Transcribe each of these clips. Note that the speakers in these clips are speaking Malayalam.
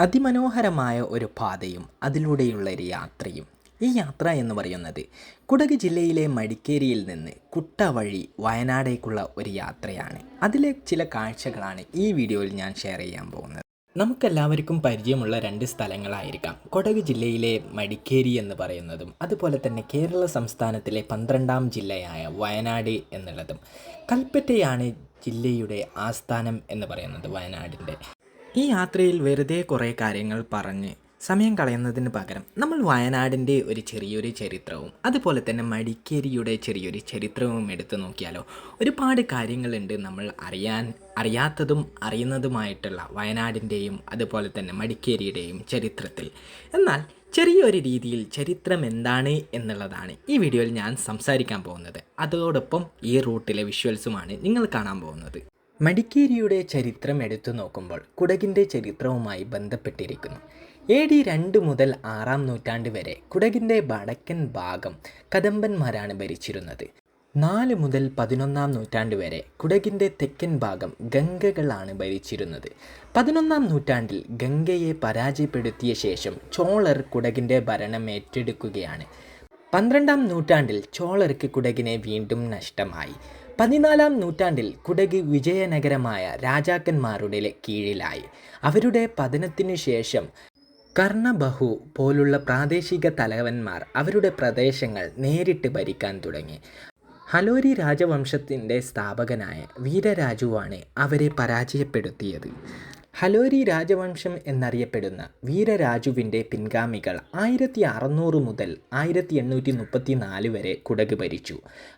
അതിമനോഹരമായ ഒരു പാതയും അതിലൂടെയുള്ള ഒരു യാത്രയും. ഈ യാത്ര എന്ന് പറയുന്നത് കുടക് ജില്ലയിലെ മടിക്കേരിയിൽ നിന്ന് കുട്ട വഴി വയനാടേക്കുള്ള ഒരു യാത്രയാണ്. അതിലെ ചില കാഴ്ചകളാണ് ഈ വീഡിയോയിൽ ഞാൻ ഷെയർ ചെയ്യാൻ പോകുന്നത്. നമുക്കെല്ലാവർക്കും പരിചയമുള്ള രണ്ട് സ്ഥലങ്ങളായിരിക്കാം കൊടക് ജില്ലയിലെ മടിക്കേരി എന്ന് പറയുന്നതും അതുപോലെ തന്നെ കേരള സംസ്ഥാനത്തിലെ 12ാം ജില്ലയായ വയനാട് എന്നുള്ളതും. കൽപ്പറ്റയാണ് ജില്ലയുടെ ആസ്ഥാനം എന്ന് പറയുന്നത് വയനാടിൻ്റെ. ഈ യാത്രയിൽ വെറുതെ കുറേ കാര്യങ്ങൾ പറഞ്ഞ് സമയം കളയുന്നതിന് പകരം നമ്മൾ വയനാടിൻ്റെ ഒരു ചെറിയൊരു ചരിത്രവും അതുപോലെ തന്നെ മടിക്കേരിയുടെ ചെറിയൊരു ചരിത്രവും എടുത്തു നോക്കിയാലോ. ഒരുപാട് കാര്യങ്ങളുണ്ട് നമ്മൾ അറിയാത്തതും അറിയുന്നതുമായിട്ടുള്ള വയനാടിൻ്റെയും അതുപോലെ തന്നെ മടിക്കേരിയുടെയും ചരിത്രത്തിൽ. എന്നാൽ ചെറിയൊരു രീതിയിൽ ചരിത്രം എന്താണ് എന്നുള്ളതാണ് ഈ വീഡിയോയിൽ ഞാൻ സംസാരിക്കാൻ പോകുന്നത്. അതോടൊപ്പം ഈ റൂട്ടിലെ വിഷ്വൽസുമാണ് നിങ്ങൾ കാണാൻ പോകുന്നത്. മടിക്കേരിയുടെ ചരിത്രം എടുത്തു നോക്കുമ്പോൾ കുടകിൻ്റെ ചരിത്രവുമായി ബന്ധപ്പെട്ടിരിക്കുന്നു. AD 2 മുതൽ 6ാം നൂറ്റാണ്ട് വരെ കുടകിൻ്റെ വടക്കൻ ഭാഗം കദംബന്മാരാണ് ഭരിച്ചിരുന്നത്. 4 മുതൽ 11ാം നൂറ്റാണ്ട് വരെ കുടകിൻ്റെ തെക്കൻ ഭാഗം ഗംഗകളാണ് ഭരിച്ചിരുന്നത്. 11ാം നൂറ്റാണ്ടിൽ ഗംഗയെ പരാജയപ്പെടുത്തിയ ശേഷം ചോളർ കുടകിൻ്റെ ഭരണം ഏറ്റെടുക്കുകയാണ്. 12ാം നൂറ്റാണ്ടിൽ ചോളർക്ക് കുടകിനെ വീണ്ടും നഷ്ടമായി. 14ാം നൂറ്റാണ്ടിൽ കുടക് വിജയനഗരമായ രാജാക്കന്മാരുടെ കീഴിലായി. അവരുടെ പതനത്തിനു ശേഷം കർണബഹു പോലുള്ള പ്രാദേശിക തലവന്മാർ അവരുടെ പ്രദേശങ്ങൾ നേരിട്ട് ഭരിക്കാൻ തുടങ്ങി. ഹലോരി രാജവംശത്തിൻ്റെ സ്ഥാപകനായ വീരരാജുവാണ് അവരെ പരാജയപ്പെടുത്തിയത്. ഹലോരി രാജവംശം എന്നറിയപ്പെടുന്ന വീരരാജുവിൻ്റെ പിൻഗാമികൾ 1600 മുതൽ 1834 വരെ കുടക് ഭരിച്ചു.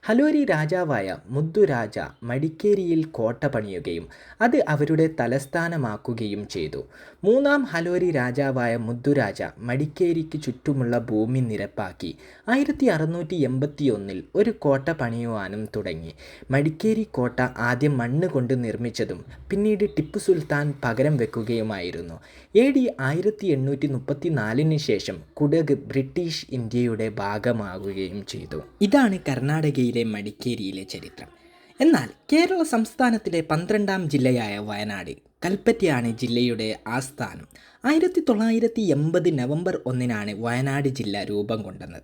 ഹലോരി രാജാവായ മുദ്ദുരാജ മടിക്കേരിയിൽ കോട്ട പണിയുകയും അത് അവരുടെ തലസ്ഥാനമാക്കുകയും ചെയ്തു. 3ാം ഹലോരി രാജാവായ മുദ്ദുരാജ മടിക്കേരിക്ക് ചുറ്റുമുള്ള ഭൂമി നിരപ്പാക്കി 1681 ഒരു കോട്ട പണിയുവാനും തുടങ്ങി. മടിക്കേരി കോട്ട ആദ്യം മണ്ണ് കൊണ്ട് നിർമ്മിച്ചതും പിന്നീട് ടിപ്പു സുൽത്താൻ പകരം വെക്കുകയുമായിരുന്നു. AD 1834 ശേഷം കുടക് ബ്രിട്ടീഷ് ഇന്ത്യയുടെ ഭാഗമാകുകയും ചെയ്തു. ഇതാണ് കർണാടകയിലെ മടിക്കേരിയിലെ ചരിത്രം. എന്നാൽ കേരള സംസ്ഥാനത്തിലെ 12ാം ജില്ലയായ വയനാട് കൽപ്പറ്റയാണ് ജില്ലയുടെ ആസ്ഥാനം. 1980 നവംബർ 1 വയനാട് ജില്ല രൂപം കൊണ്ടത്.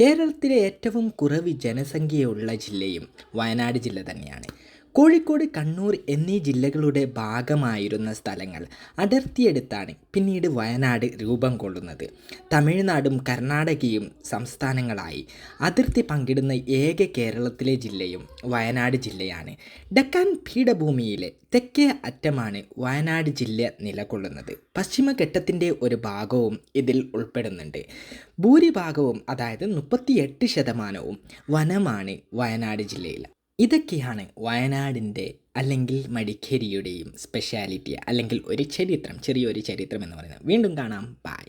കേരളത്തിലെ ഏറ്റവും കുറവ് ജനസംഖ്യയുള്ള ജില്ലയും വയനാട് ജില്ല തന്നെയാണ്. കോഴിക്കോട്, കണ്ണൂർ എന്നീ ജില്ലകളുടെ ഭാഗമായിരുന്ന സ്ഥലങ്ങൾ അടർത്തിയെടുത്താണ് പിന്നീട് വയനാട് രൂപം കൊള്ളുന്നത്. തമിഴ്നാടും കർണാടകയും സംസ്ഥാനങ്ങളായി അതിർത്തി പങ്കിടുന്ന ഏക കേരളത്തിലെ ജില്ലയും വയനാട് ജില്ലയാണ്. ഡക്കാൻ പീഠഭൂമിയിലെ തെക്കേ അറ്റമാണ് വയനാട് ജില്ല നിലകൊള്ളുന്നത്. പശ്ചിമഘട്ടത്തിൻ്റെ ഒരു ഭാഗവും ഇതിൽ ഉൾപ്പെടുന്നുണ്ട്. ഭൂരിഭാഗവും അതായത് 38% വനമാണ് വയനാട് ജില്ലയിൽ. ഇതൊക്കെയാണ് വയനാടിൻ്റെ അല്ലെങ്കിൽ മടിക്കേരിയുടെയും സ്പെഷ്യാലിറ്റി അല്ലെങ്കിൽ ഒരു ചരിത്രം, ചെറിയൊരു ചരിത്രം എന്ന് പറയുന്നത്. വീണ്ടും കാണാം. ബൈ.